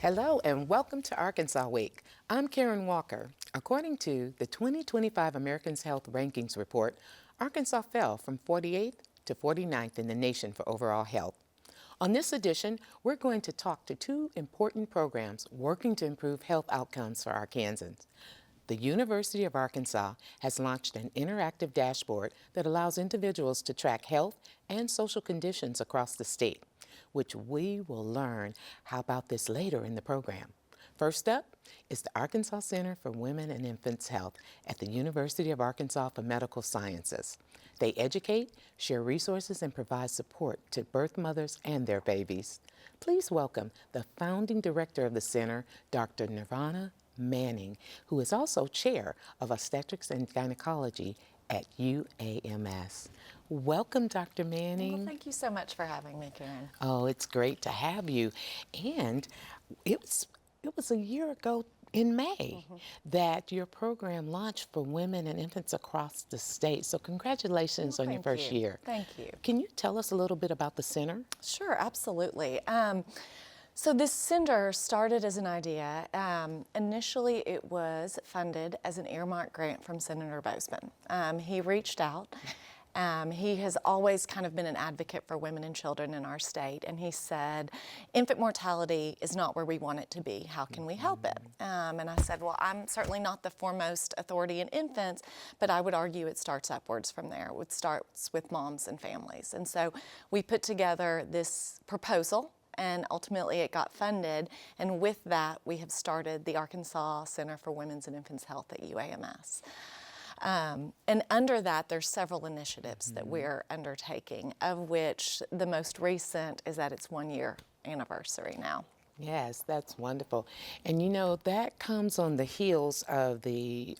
Hello and welcome to Arkansas Week. I'm Karen Walker. According to the 2025 Americans Health Rankings Report, Arkansas fell from 48th to 49th in the nation for overall health. On this edition, we're going to talk to two important programs working to improve health outcomes for Arkansans. The University of Arkansas has launched an interactive dashboard that allows individuals to track health and social conditions across the state, which we will learn how about this later in the program. First up is the Arkansas Center for Women and Infants Health at the University of Arkansas for Medical Sciences. They educate, share resources, and provide support to birth mothers and their babies. Please welcome the founding director of the center, Dr. Nirvana Manning, who is also chair of Obstetrics and Gynecology at UAMS. Welcome, Dr. Manning. Well, thank you so much for having me, Karen. Oh, it's great to have you. And it was a year ago in May that your program launched for women and infants across the state. So congratulations on your first year. Thank you. Can you tell us a little bit about the center? Sure, absolutely. So this center started as an idea. Initially, it was funded as an earmark grant from Senator Bozeman. He reached out. He has always kind of been an advocate for women and children in our state, and he said, infant mortality is not where we want it to be. How can we help it? And I said, well, I'm certainly not the foremost authority in infants, but I would argue it starts upwards from there. It starts with moms and families. And so we put together this proposal, and ultimately it got funded, and with that we have started the Arkansas Center for Women's and Infants Health at UAMS. And under that, there's several initiatives that we're undertaking, of which the most recent is at its 1-year anniversary now. Yes, that's wonderful. And you know, that comes on the heels of the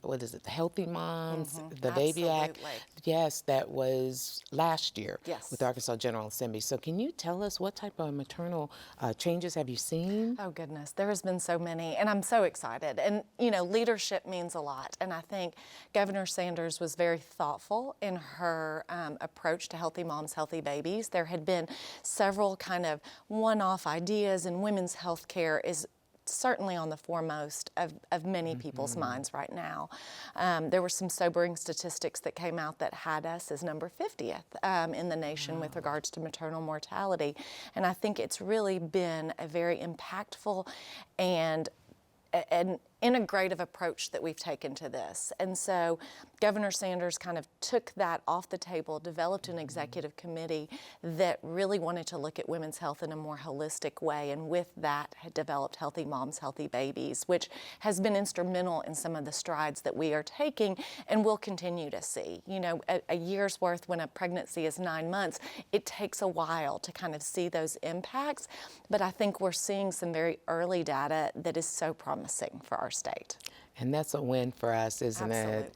Healthy Moms, the Baby Act. Yes, that was last year with the Arkansas General Assembly. So can you tell us what type of maternal changes have you seen? Oh goodness, there has been so many, and I'm so excited. And you know, leadership means a lot, and I think Governor Sanders was very thoughtful in her approach to Healthy Moms, Healthy Babies. There had been several kind of one-off ideas, and women's health care is certainly on the foremost of many people's minds right now. There were some sobering statistics that came out that had us as number 50th in the nation with regards to maternal mortality. And I think it's really been a very impactful and an integrative approach that we've taken to this. And so Governor Sanders kind of took that off the table, developed an executive committee that really wanted to look at women's health in a more holistic way, and with that had developed Healthy Moms, Healthy Babies, which has been instrumental in some of the strides that we are taking and will continue to see. You know, a year's worth when a pregnancy is 9 months, it takes a while to kind of see those impacts, but I think we're seeing some very early data that is so promising for our state. And that's a win for us, isn't it?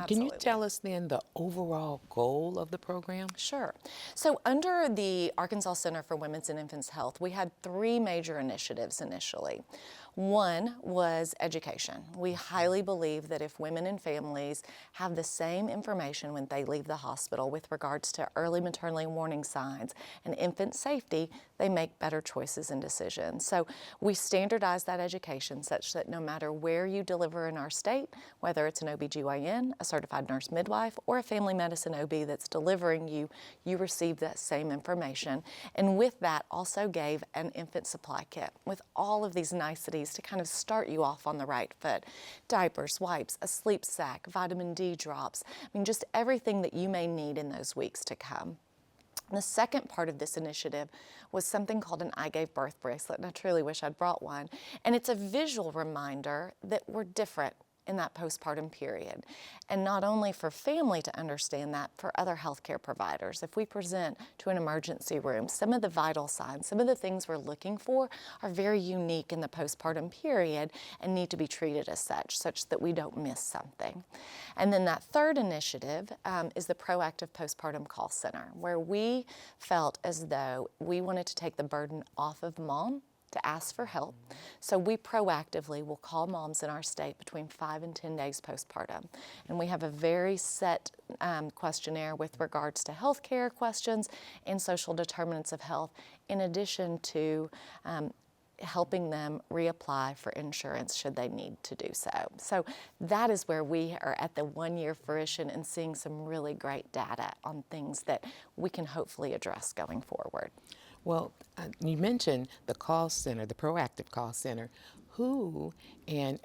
Can you tell us then the overall goal of the program? Sure. So under the Arkansas Center for Women's and Infants Health, we had 3 major initiatives initially. One was education. We highly believe that if women and families have the same information when they leave the hospital with regards to early maternal warning signs and infant safety, they make better choices and decisions. So we standardize that education such that no matter where you deliver in our state, whether it's an OBGYN, a certified nurse midwife, or a family medicine OB that's delivering you, you receive that same information. And with that also gave an infant supply kit with all of these niceties to kind of start you off on the right foot. Diapers, wipes, a sleep sack, vitamin D drops. I mean, just everything that you may need in those weeks to come. The second part of this initiative was something called an I Gave Birth bracelet, and I truly wish I'd brought one. And it's a visual reminder that we're different in that postpartum period. And not only for family to understand that, for other healthcare providers. If we present to an emergency room, some of the vital signs, some of the things we're looking for are very unique in the postpartum period and need to be treated as such that we don't miss something. And then that third initiative is the Proactive Postpartum Call Center, where we felt as though we wanted to take the burden off of mom to ask for help. So we proactively will call moms in our state between 5 and 10 days postpartum. And we have a very set questionnaire with regards to healthcare questions and social determinants of health, in addition to helping them reapply for insurance should they need to do so. So that is where we are at the 1-year fruition and seeing some really great data on things that we can hopefully address going forward. Well, you mentioned the call center, the proactive call center. Who and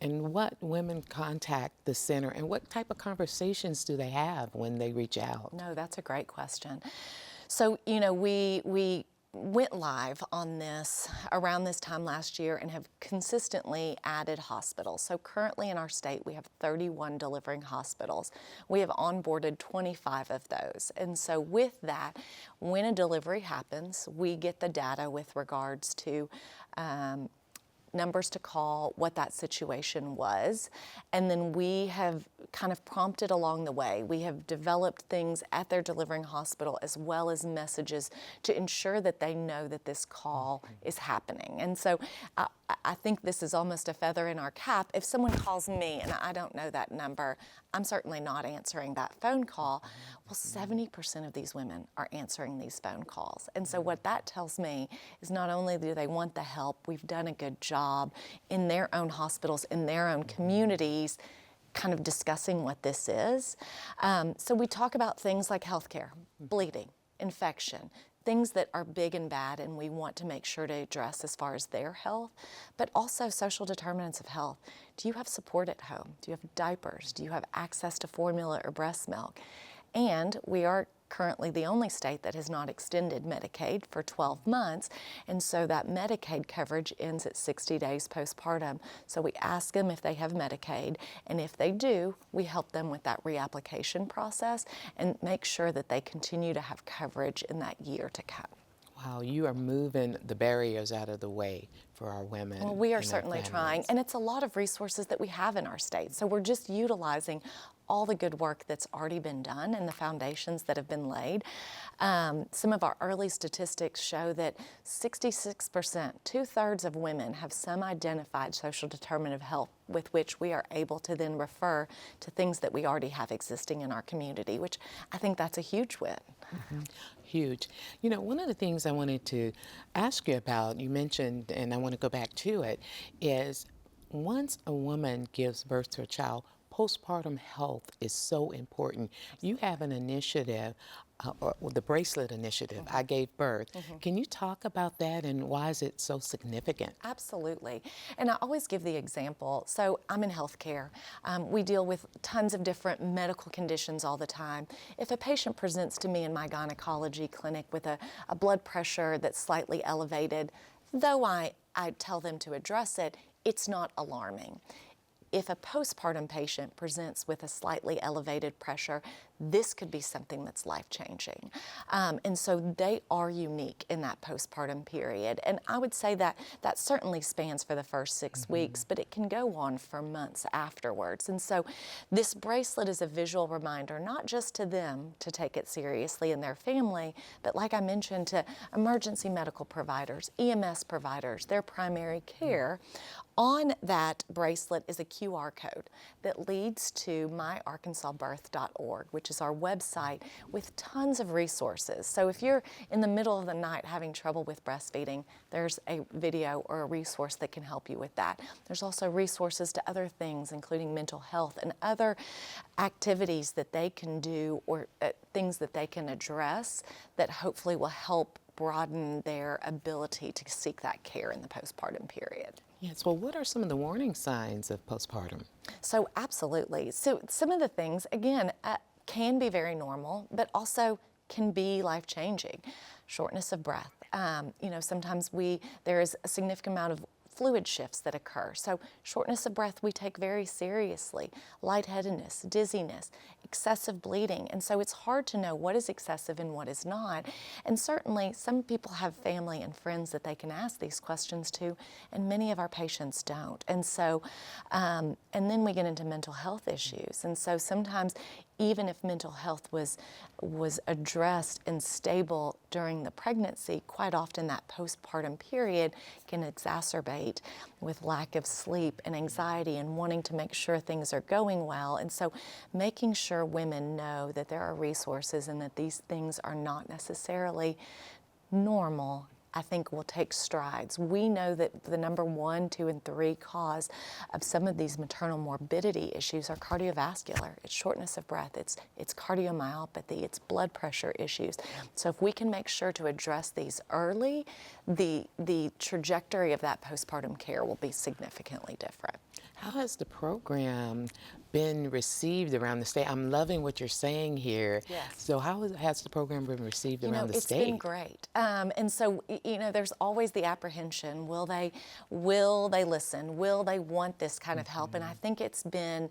what women contact the center, and what type of conversations do they have when they reach out? No, that's a great question. So, we went live on this around this time last year and have consistently added hospitals. So currently in our state, we have 31 delivering hospitals. We have onboarded 25 of those. And so with that, when a delivery happens, we get the data with regards to numbers to call, what that situation was, and then we have kind of prompted along the way. We have developed things at their delivering hospital as well as messages to ensure that they know that this call is happening. And so I think this is almost a feather in our cap. If someone calls me and I don't know that number, I'm certainly not answering that phone call. Well, 70% of these women are answering these phone calls. And so what that tells me is not only do they want the help, we've done a good job in their own hospitals, in their own communities, kind of discussing what this is. So we talk about things like healthcare, bleeding, infection, things that are big and bad and we want to make sure to address as far as their health, but also social determinants of health. Do you have support at home? Do you have diapers? Do you have access to formula or breast milk? And we are currently the only state that has not extended Medicaid for 12 months, and so that Medicaid coverage ends at 60 days postpartum. So we ask them if they have Medicaid, and if they do, we help them with that reapplication process and make sure that they continue to have coverage in that year to come. Wow, you are moving the barriers out of the way for our women. Well, we are and their certainly trying, families. and it's a lot of resources that we have in our state. So we're just utilizing all the good work that's already been done and the foundations that have been laid. Some of our early statistics show that 66%, 2/3 of women have some identified social determinant of health with which we are able to then refer to things that we already have existing in our community, which I think that's a huge win. Huge. You know, one of the things I wanted to ask you about, you mentioned, and I want to go back to it, is once a woman gives birth to a child, postpartum health is so important. You have an initiative, or the Bracelet Initiative, I Gave Birth. Can you talk about that and why is it so significant? Absolutely. And I always give the example. So I'm in healthcare. We deal with tons of different medical conditions all the time. If a patient presents to me in my gynecology clinic with a blood pressure that's slightly elevated, though I tell them to address it, it's not alarming. If a postpartum patient presents with a slightly elevated pressure, this could be something that's life-changing. And so they are unique in that postpartum period. And I would say that that certainly spans for the first 6 weeks, but it can go on for months afterwards. And so this bracelet is a visual reminder, not just to them to take it seriously and their family, but like I mentioned, to emergency medical providers, EMS providers, their primary care. On that bracelet is a QR code that leads to myarkansasbirth.org, which is our website with tons of resources. So if you're in the middle of the night having trouble with breastfeeding, there's a video or a resource that can help you with that. There's also resources to other things, including mental health and other activities that they can do or things that they can address that hopefully will help broaden their ability to seek that care in the postpartum period. Yes, well, what are some of the warning signs of postpartum? So absolutely. So some of the things, again, can be very normal, but also can be life-changing. Shortness of breath. Sometimes there is a significant amount of fluid shifts that occur. So shortness of breath we take very seriously. Lightheadedness, dizziness, excessive bleeding. And so it's hard to know what is excessive and what is not. And certainly some people have family and friends that they can ask these questions to, and many of our patients don't. And so, and then we get into mental health issues. And so sometimes even if mental health was addressed and stable during the pregnancy, quite often that postpartum period can exacerbate with lack of sleep and anxiety and wanting to make sure things are going well. And so making sure women know that there are resources and that these things are not necessarily normal I think will take strides. We know that the number 1, 2, and 3 cause of some of these maternal morbidity issues are cardiovascular. It's shortness of breath, it's cardiomyopathy, it's blood pressure issues. So if we can make sure to address these early, the trajectory of that postpartum care will be significantly different. How has the program been received around the state? I'm loving what you're saying here. Yes. So how has the program been received around the state? It's been great. And so, there's always the apprehension, will they listen? Will they want this kind of help? And I think it's been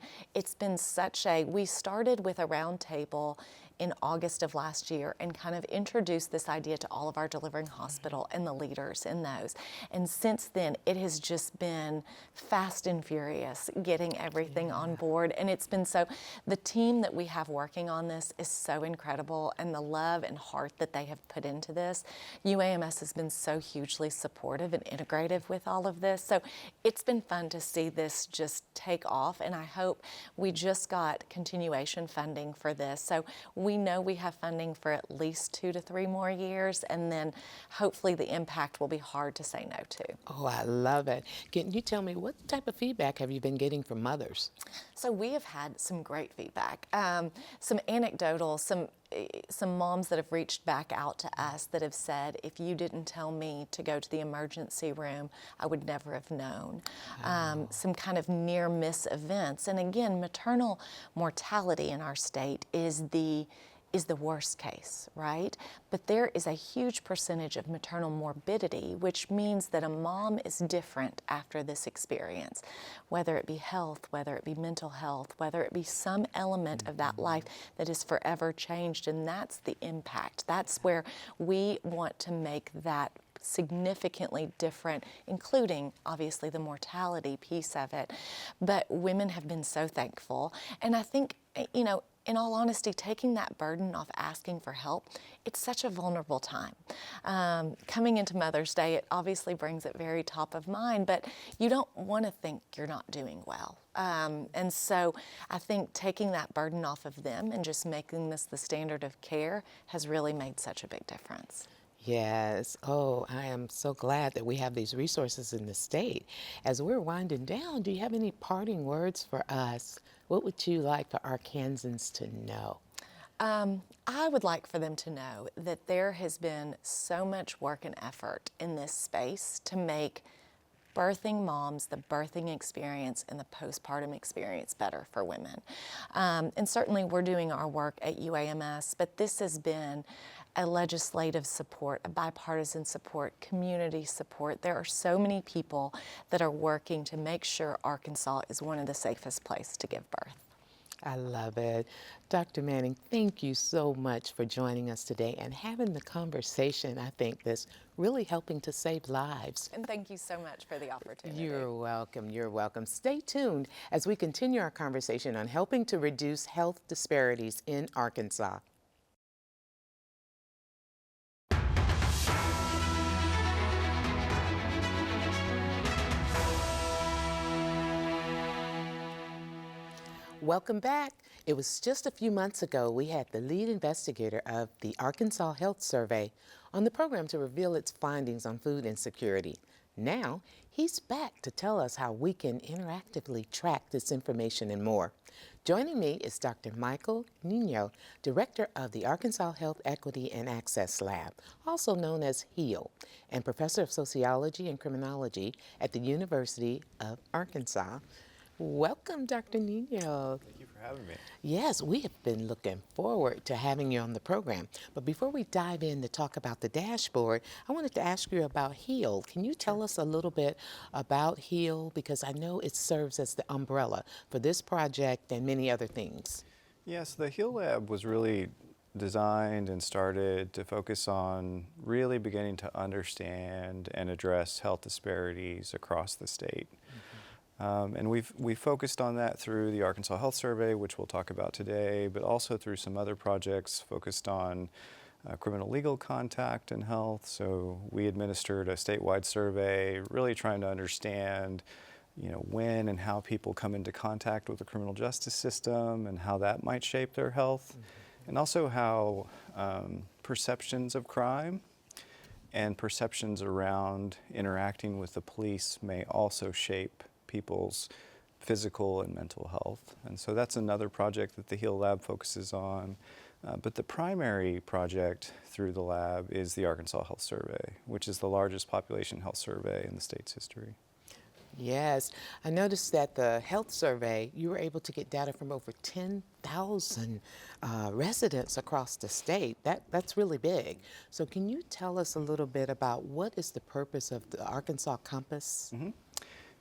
such we started with a roundtable in August of last year and kind of introduced this idea to all of our delivering hospital and the leaders in those. And since then, it has just been fast and furious getting everything on board. And it's been the team that we have working on this is so incredible, and the love and heart that they have put into this. UAMS has been so hugely supportive and integrative with all of this. So it's been fun to see this just take off, and I hope we just got continuation funding for this. So we know we have funding for at least 2 to 3 more years, and then hopefully the impact will be hard to say no to. Oh, I love it. Can you tell me what type of feedback have you been getting from mothers? So we have had some great feedback, some anecdotal, some moms that have reached back out to us that have said, if you didn't tell me to go to the emergency room, I would never have known. Some kind of near miss events. And again, maternal mortality in our state is the worst case, right? But there is a huge percentage of maternal morbidity, which means that a mom is different after this experience, whether it be health, whether it be mental health, whether it be some element of that life that is forever changed, and that's the impact. That's where we want to make that significantly different, including obviously the mortality piece of it. But women have been so thankful, and I think, in all honesty, taking that burden off asking for help, it's such a vulnerable time. Coming into Mother's Day, it obviously brings it very top of mind, but you don't want to think you're not doing well. And so I think taking that burden off of them and just making this the standard of care has really made such a big difference. Yes. Oh, I am so glad that we have these resources in the state. As we're winding down, do you have any parting words for us? What would you like for Arkansans to know? I would like for them to know that there has been so much work and effort in this space to make birthing moms, the birthing experience, and the postpartum experience better for women. And certainly we're doing our work at UAMS, but this has been a legislative support, a bipartisan support, community support. There are so many people that are working to make sure Arkansas is one of the safest places to give birth. I love it. Dr. Manning, thank you so much for joining us today and having the conversation, I think, that's really helping to save lives. And thank you so much for the opportunity. You're welcome. You're welcome. Stay tuned as we continue our conversation on helping to reduce health disparities in Arkansas. Welcome back. It was just a few months ago we had the lead investigator of the Arkansas Health Survey on the program to reveal its findings on food insecurity. Now, he's back to tell us how we can interactively track this information and more. Joining me is Dr. Michael Niño, Director of the Arkansas Health Equity and Access Lab, also known as HEAL, and Professor of Sociology and Criminology at the University of Arkansas. Welcome, Dr. Niño. Thank you for having me. Yes, we have been looking forward to having you on the program. But before we dive in to talk about the dashboard, I wanted to ask you about HEAL. Can you tell us a little bit about HEAL? Because I know it serves as the umbrella for this project and many other things. Yes, the HEAL Lab was really designed and started to focus on really beginning to understand and address health disparities across the state. And we've focused on that through the Arkansas Health Survey, which we'll talk about today, but also through some other projects focused on criminal legal contact and health. So we administered a statewide survey, really trying to understand, when and how people come into contact with the criminal justice system and how that might shape their health, and also how perceptions of crime and perceptions around interacting with the police may also shape people's physical and mental health. And so that's another project that the HEAL Lab focuses on. But the primary project through the lab is the Arkansas Health Survey, which is the largest population health survey in the state's history. Yes, I noticed that the health survey, you were able to get data from over 10,000 residents across the state. That's really big. So can you tell us a little bit about what is the purpose of the Arkansas Compass? Mm-hmm.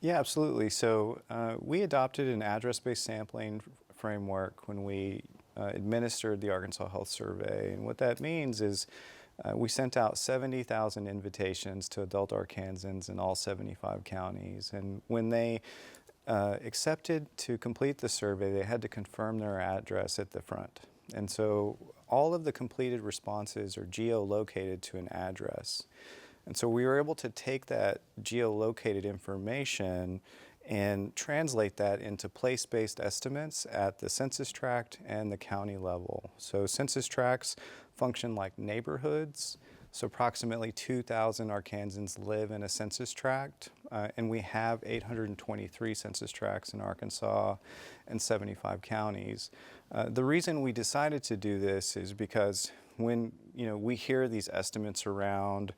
Yeah, absolutely. So we adopted an address-based sampling framework when we administered the Arkansas Health Survey. And what that means is we sent out 70,000 invitations to adult Arkansans in all 75 counties. And when they accepted to complete the survey, they had to confirm their address at the front. And so all of the completed responses are geolocated to an address. And so we were able to take that geolocated information and translate that into place-based estimates at the census tract and the county level. So census tracts function like neighborhoods. So approximately 2,000 Arkansans live in a census tract, and we have 823 census tracts in Arkansas and 75 counties. The reason we decided to do this is because when we hear these estimates around,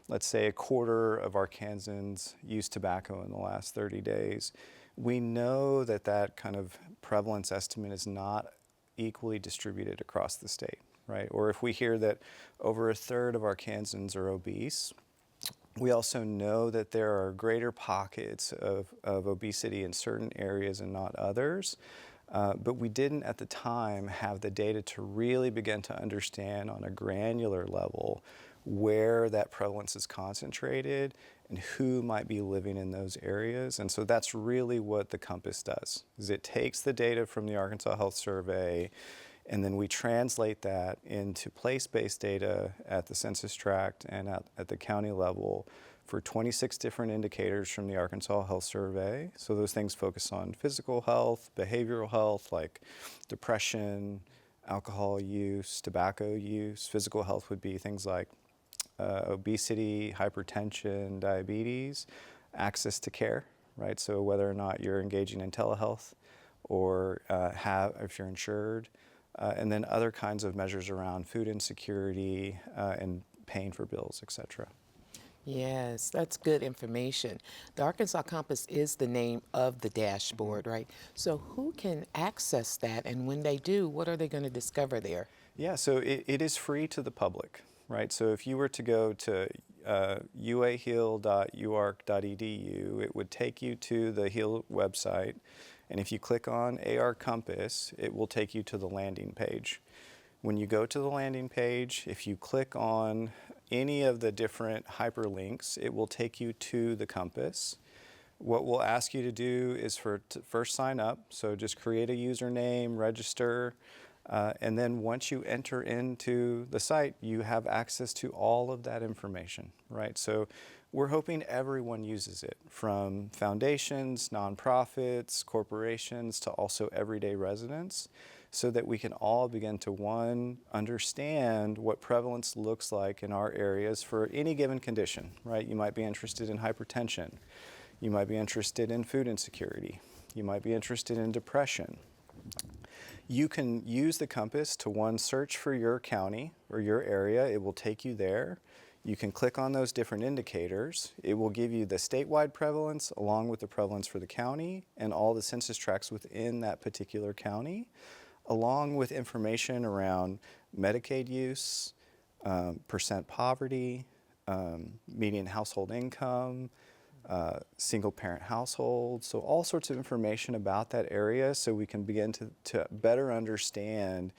let's say a quarter of Arkansans used tobacco in the last 30 days, we know that that kind of prevalence estimate is not equally distributed across the state, right? Or if we hear that over a third of Arkansans are obese, we also know that there are greater pockets of obesity in certain areas and not others. But we didn't at the time have the data to really begin to understand on a granular level where that prevalence is concentrated and who might be living in those areas. And so that's really what the Compass does, is it takes the data from the Arkansas Health Survey and then we translate that into place-based data at the census tract and at the county level for 26 different indicators from the Arkansas Health Survey. So those things focus on physical health, behavioral health like depression, alcohol use, tobacco use. Physical health would be things like obesity, hypertension, diabetes, access to care, right? So whether or not you're engaging in telehealth or if you're insured, and then other kinds of measures around food insecurity and paying for bills, et cetera. Yes, that's good information. The Arkansas Compass is the name of the dashboard, right? So who can access that, and when they do, what are they going to discover there? Yeah, so it is free to the public, right? So if you were to go to uaheal.uark.edu, it would take you to the HEAL website. And if you click on AR Compass, it will take you to the landing page. When you go to the landing page, if you click on any of the different hyperlinks, it will take you to the Compass. What we'll ask you to do is to first sign up. So just create a username, register, and then once you enter into the site, you have access to all of that information, right? So we're hoping everyone uses it, from foundations, nonprofits, corporations, to also everyday residents, so that we can all begin to, one, understand what prevalence looks like in our areas for any given condition, right? You might be interested in hypertension. You might be interested in food insecurity. You might be interested in depression. You can use the Compass to, one, search for your county or your area. It will take you there. You can click on those different indicators. It will give you the statewide prevalence along with the prevalence for the county and all the census tracts within that particular county, along with information around Medicaid use, percent poverty, median household income, single parent households, so all sorts of information about that area so we can begin to better understand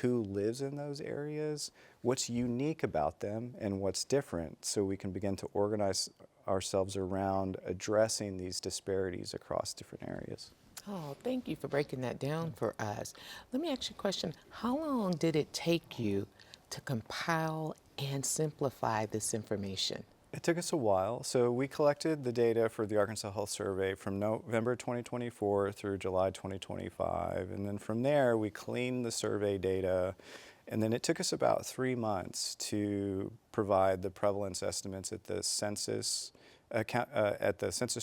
who lives in those areas, what's unique about them, and what's different, so we can begin to organize ourselves around addressing these disparities across different areas. Oh, thank you for breaking that down for us. Let me ask you a question. How long did it take you to compile and simplify this information? It took us a while. So we collected the data for the Arkansas Health Survey from November 2024 through July 2025. And then from there, we cleaned the survey data And then it took us about 3 months to provide the prevalence estimates at the census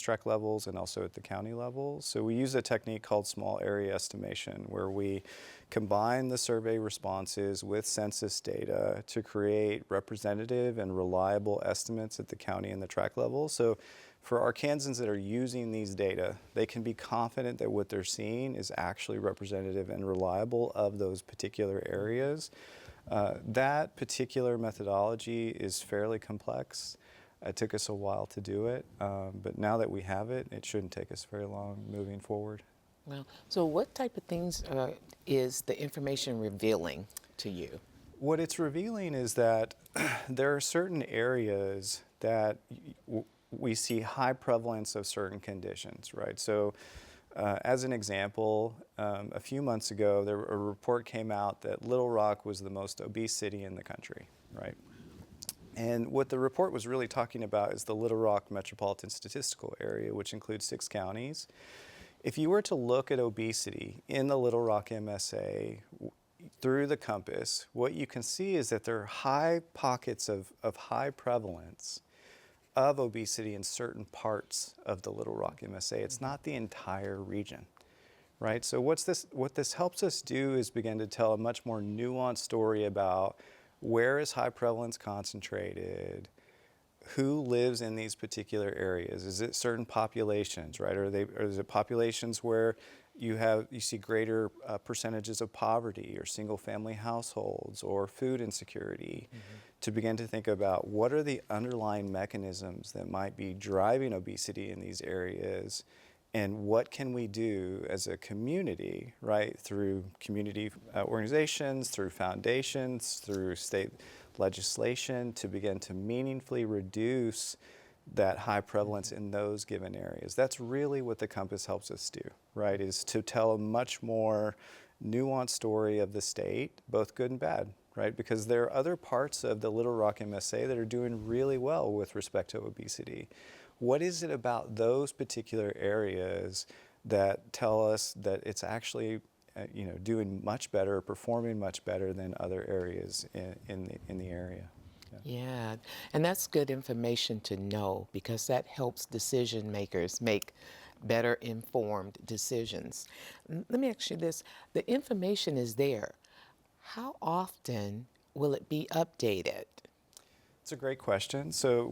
tract levels and also at the county levels. So we use a technique called small area estimation, where we combine the survey responses with census data to create representative and reliable estimates at the county and the tract level. So for Arkansans that are using these data, they can be confident that what they're seeing is actually representative and reliable of those particular areas. That particular methodology is fairly complex. It took us a while to do it, but now that we have it, it shouldn't take us very long moving forward. Well, so what type of things is the information revealing to you? What it's revealing is that there are certain areas that we see high prevalence of certain conditions, right? So as an example, a few months ago, a report came out that Little Rock was the most obese city in the country, right? And what the report was really talking about is the Little Rock Metropolitan Statistical Area, which includes 6 counties. If you were to look at obesity in the Little Rock MSA through the compass, what you can see is that there are high pockets of high prevalence of obesity in certain parts of the Little Rock MSA. It's not the entire region, right? So what this helps us do is begin to tell a much more nuanced story about where is high prevalence concentrated, who lives in these particular areas. Is it certain populations, right? Or is it populations where you see greater percentages of poverty or single family households or food insecurity? To begin to think about what are the underlying mechanisms that might be driving obesity in these areas, and what can we do as a community, right, through community organizations, through foundations, through state legislation, to begin to meaningfully reduce that high prevalence in those given areas. That's really what the Compass helps us do, right, is to tell a much more nuanced story of the state, both good and bad, right, because there are other parts of the Little Rock MSA that are doing really well with respect to obesity. What is it about those particular areas that tell us that it's actually doing much better, performing much better than other areas in the area? Yeah, and that's good information to know, because that helps decision makers make better informed decisions. Let me ask you this. The information is there. How often will it be updated? It's a great question. So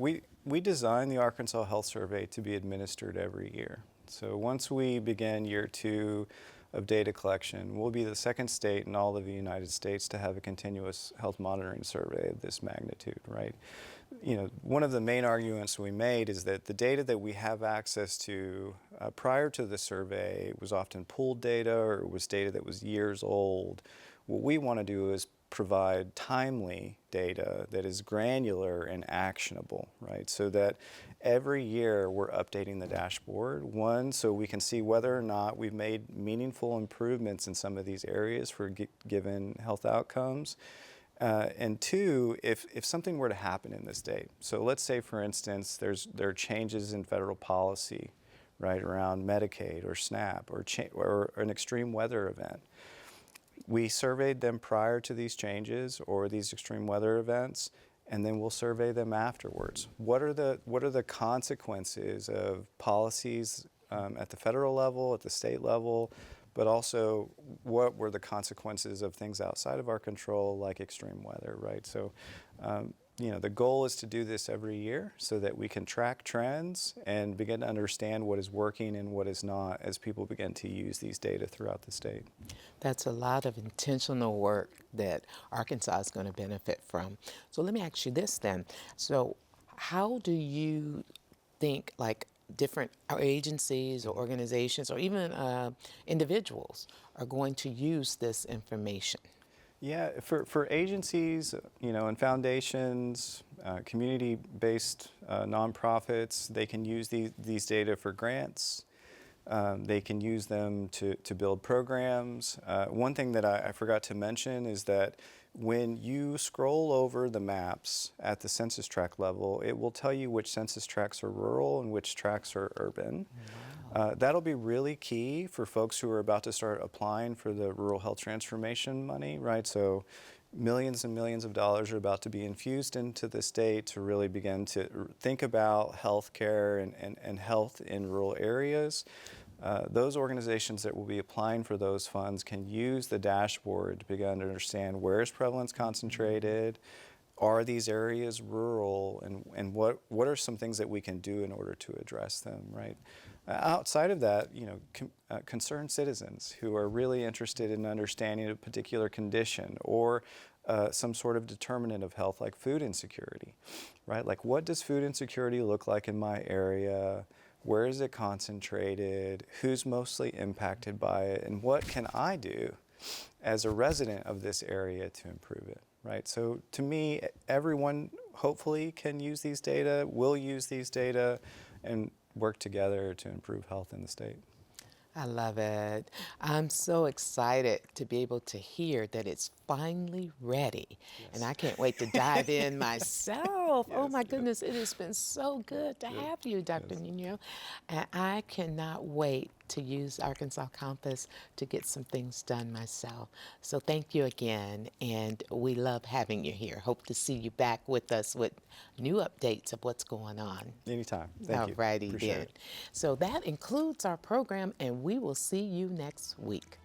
we designed the Arkansas Health Survey to be administered every year. So once we begin year 2 of data collection, we'll be the second state in all of the United States to have a continuous health monitoring survey of this magnitude, right? One of the main arguments we made is that the data that we have access to prior to the survey was often pooled data, or it was data that was years old. What we want to do is provide timely data that is granular and actionable, right? So that every year we're updating the dashboard. One, so we can see whether or not we've made meaningful improvements in some of these areas for given health outcomes. And 2, if something were to happen in the state. So let's say, for instance, there are changes in federal policy, right, around Medicaid or SNAP or an extreme weather event. We surveyed them prior to these changes or these extreme weather events, and then we'll survey them afterwards. What are the consequences of policies at the federal level, at the state level, but also what were the consequences of things outside of our control, like extreme weather, right? So, the goal is to do this every year so that we can track trends and begin to understand what is working and what is not as people begin to use these data throughout the state. That's a lot of intentional work that Arkansas is going to benefit from. So let me ask you this then. So how do you think, like, different agencies or organizations or even individuals are going to use this information? Yeah, for agencies, and foundations, community-based nonprofits, they can use these data for grants. They can use them to build programs. One thing that I forgot to mention is that when you scroll over the maps at the census tract level, it will tell you which census tracts are rural and which tracts are urban. Wow. That'll be really key for folks who are about to start applying for the Rural Health Transformation money, right? So millions and millions of dollars are about to be infused into the state to really begin to think about healthcare and health in rural areas. Those organizations that will be applying for those funds can use the dashboard to begin to understand where is prevalence concentrated, are these areas rural, and what are some things that we can do in order to address them, right? Outside of that, concerned citizens who are really interested in understanding a particular condition or some sort of determinant of health like food insecurity, right? Like, what does food insecurity look like in my area? Where is it concentrated? Who's mostly impacted by it? And what can I do as a resident of this area to improve it, right? So to me, everyone hopefully can use these data, will use these data, and work together to improve health in the state. I love it. I'm so excited to be able to hear that it's finally ready. And I can't wait to dive in myself. Oh my goodness, it has been so good to have you, Dr. Niño. And I cannot wait to use Arkansas Compass to get some things done myself. So thank you again, and we love having you here. Hope to see you back with us with new updates of what's going on. Anytime. Thank you. All righty Appreciate then. it. So that includes our program, and we will see you next week.